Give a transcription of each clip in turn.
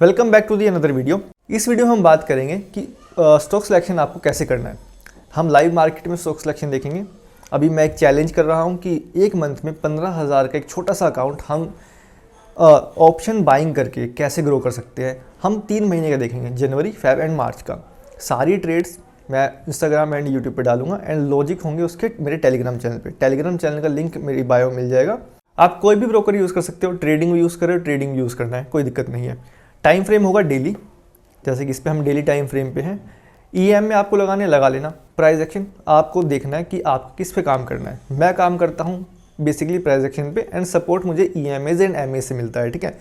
Welcome back to the another video. इस video में हम बात करेंगे कि स्टॉक सिलेक्शन आपको कैसे करना है। हम लाइव मार्केट में स्टॉक सिलेक्शन देखेंगे। अभी मैं एक चैलेंज कर रहा हूं कि एक मंथ में 15,000 का एक छोटा सा अकाउंट हम ऑप्शन बाइंग करके कैसे ग्रो कर सकते हैं। हम 3 महीने का देखेंगे, जनवरी, फेब एंड मार्च का। सारी ट्रेड्स मैं इंस्टाग्राम एंड यूट्यूब पे डालूंगा एंड लॉजिक होंगे उसके मेरे टेलीग्राम चैनल पे। टेलीग्राम चैनल का लिंक मेरी बायो में मिल जाएगा। आप कोई भी ब्रोकर यूज़ कर सकते हो, ट्रेडिंग भी यूज़ करो, ट्रेडिंग यूज़ करना है, कोई दिक्कत नहीं है। टाइम फ्रेम होगा डेली, जैसे कि इस पर हम डेली टाइम फ्रेम पे हैं। ईएम में आपको लगा लेना। प्राइस एक्शन आपको देखना है कि आप किस पे काम करना है। मैं काम करता हूँ बेसिकली प्राइस एक्शन पे एंड सपोर्ट मुझे ईएमएज एंड एमए से मिलता है, ठीक है।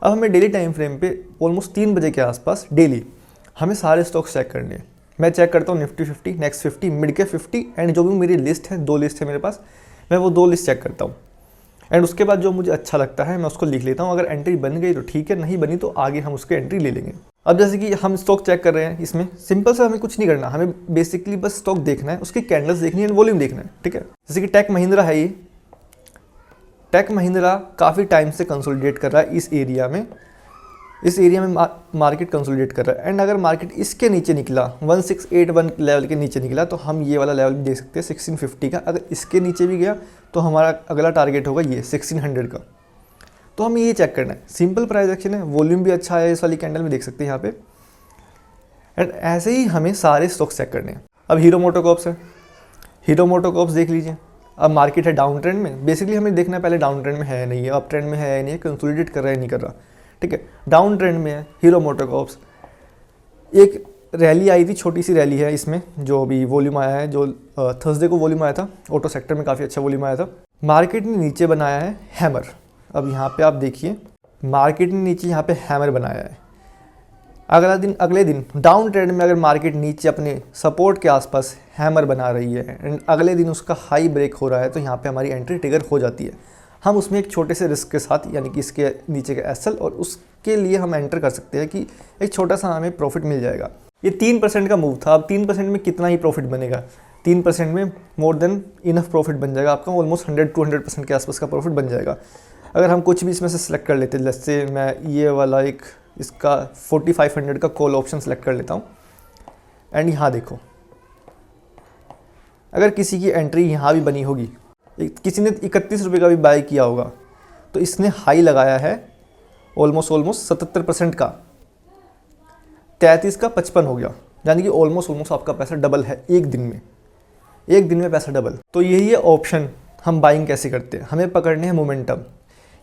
अब हमें डेली टाइम फ्रेम पे ऑलमोस्ट 3 बजे के आसपास डेली हमें सारे स्टॉक्स चेक करने हैं। मैं चेक करता हूँ निफ्टी 50, नेक्स्ट 50, मिड के 50 एंड जो भी मेरी लिस्ट है, 2 लिस्ट है मेरे पास, मैं वो 2 लिस्ट चेक करता हूँ। एंड उसके बाद जो मुझे अच्छा लगता है मैं उसको लिख लेता हूँ। अगर एंट्री बन गई तो ठीक है, नहीं बनी तो आगे हम उसके एंट्री ले लेंगे। अब जैसे कि हम स्टॉक चेक कर रहे हैं, इसमें सिंपल से हमें कुछ नहीं करना, हमें बेसिकली बस स्टॉक देखना है, उसकी कैंडल्स देखनी है एंड वॉल्यूम देखना है, ठीक है। जैसे कि टेक महिंद्रा है, ये टेक महिंद्रा काफ़ी टाइम से कंसोलिडेट कर रहा है इस एरिया में मार्केट कंसोलिडेट कर रहा है। एंड अगर मार्केट इसके नीचे निकला, 1681 लेवल के नीचे निकला, तो हम ये वाला लेवल भी देख सकते हैं 1650 का। अगर इसके नीचे भी गया तो हमारा अगला टारगेट होगा ये 1600 का। तो हमें ये चेक करना है। सिंपल प्राइस एक्शन है, वॉल्यूम भी अच्छा है, इस वाली कैंडल में देख सकते हैं यहाँ पे। एंड ऐसे ही हमें सारे स्टॉक्स चेक करने हैं। अब हीरो मोटोकॉर्प्स है, हीरो मोटोकॉर्प्स देख लीजिए। अब मार्केट है डाउन ट्रेंड में, बेसिकली हमें देखना है पहले डाउन ट्रेंड में है नहीं है, अप ट्रेंड में है नहीं है, कंसोलिडेट कर रहा है नहीं कर रहा, ठीक है। डाउन ट्रेंड में है हीरो मोटोकॉर्प्स। एक रैली आई थी, छोटी सी रैली है इसमें, जो अभी वॉल्यूम आया है, जो थर्सडे को वॉल्यूम आया था, ऑटो सेक्टर में काफ़ी अच्छा वॉल्यूम आया था। मार्केट ने नीचे बनाया है हैमर। अब यहाँ पे आप देखिए, मार्केट ने नीचे यहाँ पे हैमर बनाया है। अगले दिन डाउन ट्रेंड में अगर मार्केट नीचे अपने सपोर्ट के आसपास हैमर बना रही है एंड अगले दिन उसका हाई ब्रेक हो रहा है, तो यहाँ पे हमारी एंट्री ट्रिगर हो जाती है। हम उसमें एक छोटे से रिस्क के साथ, यानी कि इसके नीचे का एसएल, और उसके लिए हम एंटर कर सकते हैं कि एक छोटा सा हमें प्रॉफिट मिल जाएगा। ये 3% का मूव था। अब 3% में कितना ही प्रॉफिट बनेगा? 3% में मोर देन इनफ प्रॉफिट बन जाएगा आपका, ऑलमोस्ट 100-200% के आसपास का प्रॉफिट बन जाएगा। अगर हम कुछ भी इसमें से सिलेक्ट कर लेते हैं, जैसे मैं ये वाला एक इसका 4500 का कॉल ऑप्शन सेलेक्ट कर लेता हूँ एंड यहाँ देखो, अगर किसी की एंट्री यहाँ भी बनी होगी, किसी ने 31 रुपये का भी बाय किया होगा, तो इसने हाई लगाया है ऑलमोस्ट 77% का, 33 का 55 हो गया, यानी कि ऑलमोस्ट आपका पैसा डबल है एक दिन में पैसा डबल। तो यही है ऑप्शन। हम बाइंग कैसे करते हैं, हमें पकड़ने हैं मोमेंटम।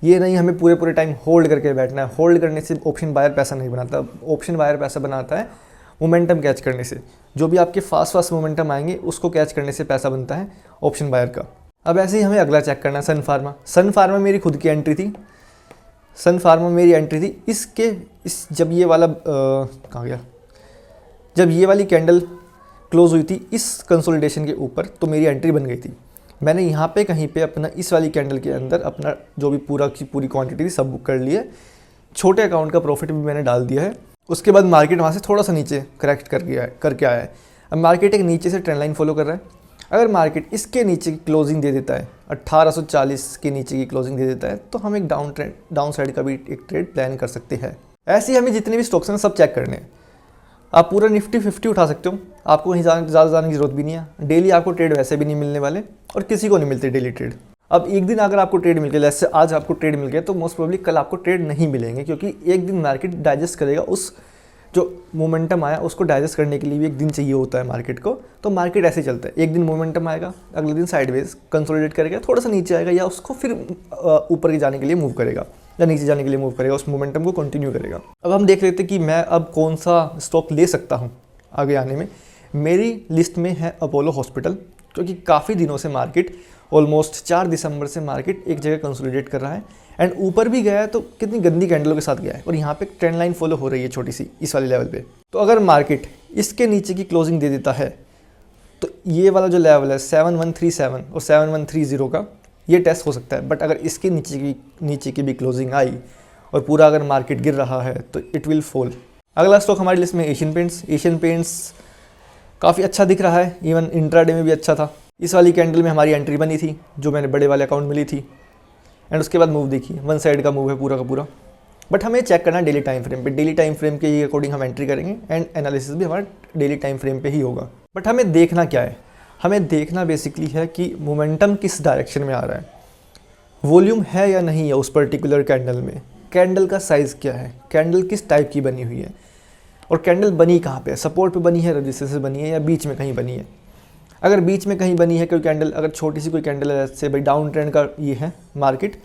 ये नहीं हमें पूरे टाइम होल्ड करके बैठना है। होल्ड करने से ऑप्शन बायर पैसा नहीं बनाता। ऑप्शन बायर पैसा बनाता है मोमेंटम कैच करने से। जो भी आपके फास्ट मोमेंटम आएंगे उसको कैच करने से पैसा बनता है ऑप्शन बायर का। अब ऐसे ही हमें अगला चेक करना है, सन फार्मा। सन फार्मा मेरी खुद की एंट्री थी। सन फार्मा मेरी एंट्री थी जब ये वाला कहाँ गया, जब ये वाली कैंडल क्लोज हुई थी इस कंसोलिडेशन के ऊपर, तो मेरी एंट्री बन गई थी। मैंने यहाँ पे कहीं पे अपना इस वाली कैंडल के अंदर अपना जो भी पूरी क्वांटिटी थी सब बुक कर ली है। छोटे अकाउंट का प्रॉफिट भी मैंने डाल दिया है। उसके बाद मार्केट वहाँ से थोड़ा सा नीचे करेक्ट करके आया है। अब मार्केट एक नीचे से ट्रेंड लाइन फॉलो कर रहा है। अगर मार्केट इसके नीचे की क्लोजिंग दे देता है, 1840 के नीचे की क्लोजिंग दे देता है, तो हम एक डाउन साइड का भी एक ट्रेड प्लान कर सकते हैं। ऐसे ही हमें जितने भी स्टॉक्स हैं सब चेक करने हैं। आप पूरा निफ्टी 50 उठा सकते हो, आपको कहीं ज़्यादा जाने की जरूरत भी नहीं है। डेली आपको ट्रेड वैसे भी नहीं मिलने वाले और किसी को नहीं मिलते डेली ट्रेड। अब एक दिन अगर आपको ट्रेड मिल गया, जैसे आज आपको ट्रेड मिल गया, तो मोस्ट प्रोबेबली कल आपको ट्रेड नहीं मिलेंगे, क्योंकि एक दिन मार्केट डाइजेस्ट करेगा। उस जो मोमेंटम आया उसको डाइजेस्ट करने के लिए भी एक दिन चाहिए होता है मार्केट को। तो मार्केट ऐसे चलता है, एक दिन मोमेंटम आएगा, अगले दिन साइडवेज कंसोलिडेट करेगा, थोड़ा सा नीचे आएगा, या उसको फिर ऊपर जाने के लिए मूव करेगा या नीचे जाने के लिए मूव करेगा, उस मोमेंटम को कंटिन्यू करेगा। अब हम देख लेते हैं कि मैं अब कौन सा स्टॉक ले सकता हूँ आगे आने में। मेरी लिस्ट में है अपोलो हॉस्पिटल, क्योंकि काफ़ी दिनों से मार्केट, ऑलमोस्ट 4 दिसंबर से मार्केट एक जगह कंसोलिडेट कर रहा है एंड ऊपर भी गया है, तो कितनी गंदी कैंडलों के साथ गया है, और यहाँ पे ट्रेंड लाइन फॉलो हो रही है छोटी सी इस वाले लेवल पे। तो अगर मार्केट इसके नीचे की क्लोजिंग दे देता है, तो ये वाला जो लेवल है 7137 और 7130 का, ये टेस्ट हो सकता है। बट अगर इसके नीचे की भी क्लोजिंग आई और पूरा अगर मार्केट गिर रहा है, तो इट विल फॉल। अगला स्टॉक हमारी लिस्ट में एशियन पेंट्स। एशियन पेंट्स काफ़ी अच्छा दिख रहा है, इवन इंट्राडे में भी अच्छा था। इस वाली कैंडल में हमारी एंट्री बनी थी, जो मैंने बड़े वाले अकाउंट मिली थी। एंड उसके बाद मूव देखिए, वन साइड का मूव है पूरा का पूरा। बट हमें चेक करना डेली टाइम फ्रेम पे। डेली टाइम फ्रेम के ही अकॉर्डिंग हम एंट्री करेंगे एंड एनालिसिस भी हमारा डेली टाइम फ्रेम पे ही होगा। बट हमें देखना क्या है, हमें देखना बेसिकली है कि मोमेंटम किस डायरेक्शन में आ रहा है, वॉल्यूम है या नहीं है उस पर्टिकुलर कैंडल में, कैंडल का साइज़ क्या है, कैंडल किस टाइप की बनी हुई है, और कैंडल बनी कहाँ पे है, सपोर्ट पे बनी है, रेजिस्टेंस से बनी है, या बीच में कहीं बनी है। अगर बीच में कहीं बनी है कोई कैंडल, अगर छोटी सी कोई कैंडल है से भाई डाउन ट्रेंड का ये है मार्केट,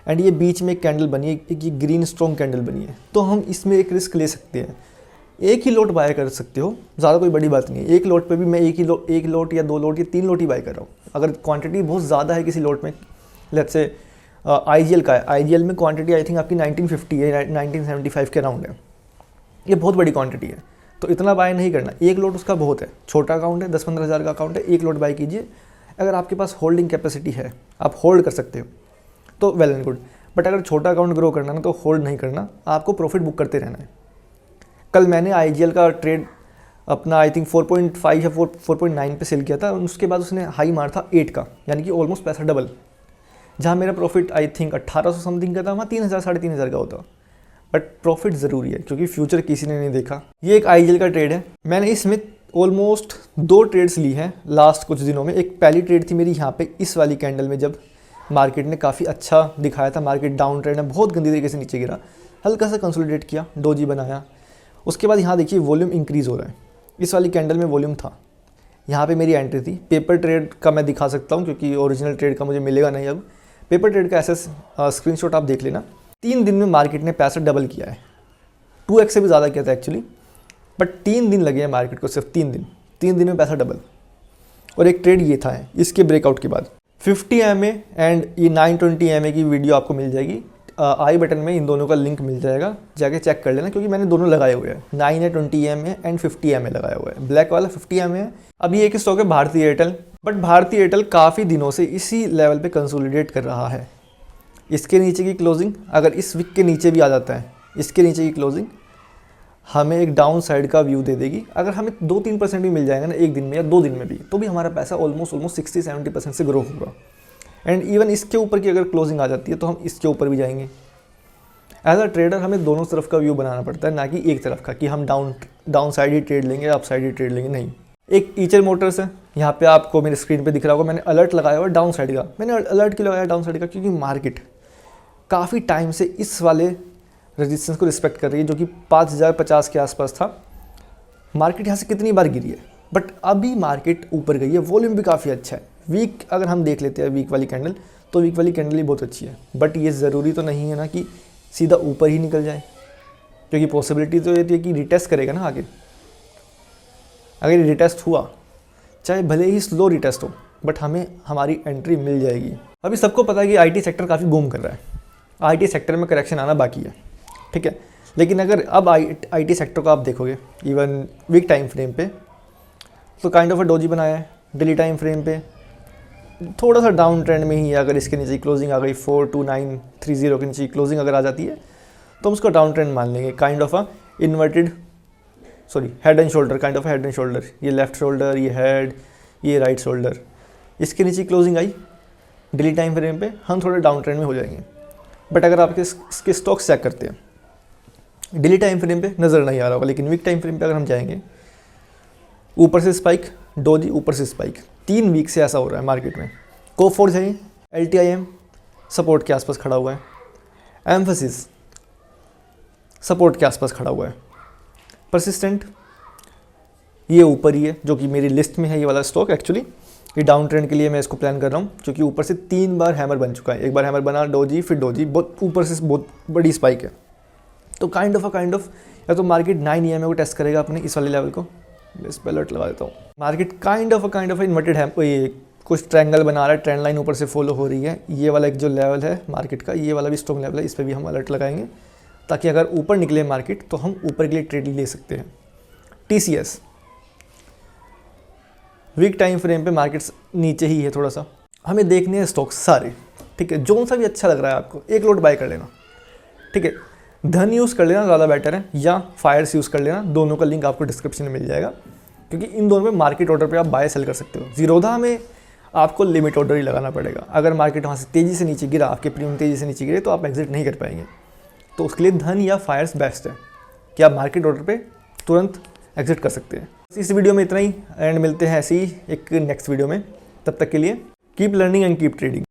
एंड ये बीच में एक कैंडल बनी है, एक ये ग्रीन स्ट्रॉन्ग कैंडल बनी है, तो हम इसमें एक रिस्क ले सकते हैं। एक ही लोट बाय कर सकते हो, ज़्यादा कोई बड़ी बात नहीं है। एक लोट पे भी मैं एक लोट या 2 लोट या 3 लोट ही बाय कर रहा हूँ। अगर क्वांटिटी बहुत ज़्यादा है किसी लोट में, लेट्स से IGL का है, IGL में क्वांटिटी आई थिंक आपकी 1950 है, 1975 के अराउंड है, ये बहुत बड़ी क्वांटिटी है, तो इतना बाय नहीं करना। एक लोट उसका बहुत है, छोटा अकाउंट है, 10-15 हज़ार का अकाउंट है, एक लोट बाय कीजिए। अगर आपके पास होल्डिंग कैपेसिटी है, आप होल्ड कर सकते हो तो वेल एंड गुड। बट अगर छोटा अकाउंट ग्रो करना ना, तो होल्ड नहीं करना, आपको प्रॉफिट बुक करते रहना है। कल मैंने IGL का ट्रेड अपना आई थिंक 4.5 या 4.9 पे सेल किया था, उसके बाद उसने हाई मार था 8 का, यानी कि ऑलमोस्ट पैसा डबल। जहाँ मेरा प्रॉफिट आई थिंक 1800 समथिंग का था, वहाँ 3000 3,500 का होता। बट प्रॉफिट ज़रूरी है क्योंकि फ्यूचर किसी ने नहीं देखा। ये एक IGL का ट्रेड है, मैंने इसमें ऑलमोस्ट 2 ट्रेड्स ली हैं लास्ट कुछ दिनों में। एक पहली ट्रेड थी मेरी यहाँ पे इस वाली कैंडल में, जब मार्केट ने काफ़ी अच्छा दिखाया था, मार्केट डाउन ट्रेंड है, बहुत गंदी तरीके से नीचे गिरा, हल्का सा कंसोलिडेट किया, डोजी बनाया। उसके बाद यहाँ देखिए वॉल्यूम इंक्रीज़ हो रहा है, इस वाली कैंडल में वॉल्यूम था, यहाँ पे मेरी एंट्री थी। पेपर ट्रेड का मैं दिखा सकता हूँ क्योंकि ओरिजिनल ट्रेड का मुझे मिलेगा नहीं अब। पेपर ट्रेड का ऐसा स्क्रीनशॉट आप देख लेना। 3 दिन में मार्केट ने पैसा डबल किया है, 2x से भी ज़्यादा किया था एक्चुअली, बट 3 दिन लगे हैं मार्केट को, सिर्फ 3 दिन में पैसा डबल। और एक ट्रेड ये था इसके ब्रेकआउट के बाद 50 MA एंड ये 920 MA की वीडियो आपको मिल जाएगी, आई बटन में इन दोनों का लिंक मिल जाएगा, जाके चेक कर लेना, क्योंकि मैंने दोनों लगाए हुए हैं, 9 है 20 MA एंड 50 MA लगाया हुआ है। ब्लैक वाला 50 MA है। अभी एक स्टॉक है भारती एयरटेल, बट भारती एयरटेल काफ़ी दिनों से इसी लेवल पे कंसोलिडेट कर रहा है। इसके नीचे की क्लोजिंग अगर इस वीक के नीचे भी आ जाता है, इसके नीचे की क्लोजिंग हमें एक डाउन साइड का व्यू दे देगी। अगर हमें 2-3% भी मिल जाएगा ना एक दिन में या 2 दिन में भी, तो भी हमारा पैसा ऑलमोस्ट 60-70% से ग्रो होगा। एंड इवन इसके ऊपर की अगर क्लोजिंग आ जाती है तो हम इसके ऊपर भी जाएंगे। एज अ ट्रेडर हमें दोनों तरफ का व्यू बनाना पड़ता है, ना कि एक तरफ का कि हम डाउन साइड ही ट्रेड लेंगे, अप साइड ही ट्रेड लेंगे, नहीं। एक ईचर मोटर्स है, यहाँ पे आपको मेरे स्क्रीन पे दिख रहा होगा, मैंने अलर्ट लगाया हुआ डाउन साइड का। मैंने अलर्ट क्यों लगाया डाउन साइड का? क्योंकि मार्केट काफ़ी टाइम से इस वाले रेजिस्टेंस को रिस्पेक्ट कर रही है, जो कि 5050 के आसपास था। मार्केट यहाँ से कितनी बार गिरी है, बट अभी मार्केट ऊपर गई है, वॉल्यूम भी काफ़ी अच्छा है। वीक अगर हम देख लेते हैं वीक वाली कैंडल, तो वीक वाली कैंडल ही बहुत अच्छी है। बट ये ज़रूरी तो नहीं है ना कि सीधा ऊपर ही निकल जाए, क्योंकि पॉसिबिलिटी तो ये थी कि रिटेस्ट करेगा ना आगे। अगर ये रिटेस्ट हुआ, चाहे भले ही स्लो रिटेस्ट हो, बट हमें हमारी एंट्री मिल जाएगी। अभी सबको पता है कि IT सेक्टर काफ़ी बूम कर रहा है, IT सेक्टर में करेक्शन आना बाकी है, ठीक है। लेकिन अगर अब IT सेक्टर को आप देखोगे इवन वीक टाइम फ्रेम पे, तो काइंड ऑफ अ डोजी बनाया है। डेली टाइम फ्रेम पे थोड़ा सा डाउन ट्रेंड में ही है। अगर इसके नीचे क्लोजिंग आ गई 42930 के नीचे क्लोजिंग अगर आ जाती है, तो हम उसको डाउन ट्रेंड मान लेंगे। Kind of a head and shoulder, kind of head and shoulder. ये लेफ्ट शोल्डर, ये हेड, ये राइट शोल्डर। इसके नीचे क्लोजिंग आई डेली टाइम फ्रेम पे, हम थोड़े डाउन ट्रेंड में हो जाएंगे। बट अगर आप इसके स्टॉक्स चेक करते हैं, डेली टाइम फ्रेम पे नज़र नहीं आ रहा होगा, लेकिन वीक टाइम फ्रेम पे अगर हम जाएंगे, ऊपर से स्पाइक, डोजी, ऊपर से स्पाइक, 3 वीक से ऐसा हो रहा है मार्केट में। कोफोर्ज है, LTIM सपोर्ट के आसपास खड़ा हुआ है, एम्फसिस सपोर्ट के आसपास खड़ा हुआ है, परसिस्टेंट ये ऊपर ही है, जो कि मेरी लिस्ट में है ये वाला स्टॉक। एक्चुअली ये डाउन ट्रेंड के लिए मैं इसको प्लान कर रहा हूँ, क्योंकि ऊपर से 3 बार हैमर बन चुका है। एक बार हैमर बना डोजी, फिर डोजी, बहुत ऊपर से बहुत बड़ी स्पाइक है। तो काइंड ऑफ या तो मार्केट 9 EMA को टेस्ट करेगा अपने इस वाले लेवल को। इस पर अलर्ट लगा देता हूँ। मार्केट काइंड ऑफ इन्वर्टेड है, ये कुछ ट्रायंगल बना रहा है, ट्रेंड लाइन ऊपर से फॉलो हो रही है। ये वाला एक जो लेवल है मार्केट का, ये वाला भी स्ट्रॉन्ग लेवल है, इस पर भी हम अलर्ट लगाएंगे, ताकि अगर ऊपर निकले मार्केट तो हम ऊपर के लिए ट्रेड ले सकते हैं। TCS वीक टाइम फ्रेम पे मार्केट नीचे ही है थोड़ा सा। हमें देखने हैं स्टॉक्स सारे, ठीक है। जो सा भी अच्छा लग रहा है आपको, एक लोट बाय कर लेना, ठीक है। धन यूज़ कर लेना ज़्यादा बेटर है, या फायर्स यूज़ कर लेना। दोनों का लिंक आपको डिस्क्रिप्शन में मिल जाएगा, क्योंकि इन दोनों में मार्केट ऑर्डर पे आप बाय सेल कर सकते हो। जीरोधा में आपको लिमिट ऑर्डर ही लगाना पड़ेगा। अगर मार्केट वहाँ से तेज़ी से नीचे गिरा, आपके प्रीमियम तेज़ी से नीचे गिरे, तो आप एग्जिट नहीं कर पाएंगे। तो उसके लिए धन या फायर्स बेस्ट है कि आप मार्केट ऑर्डर पे तुरंत एग्जिट कर सकते हैं। इस वीडियो में इतना ही, एंड मिलते हैं ऐसे ही एक नेक्स्ट वीडियो में। तब तक के लिए keep learning and keep trading.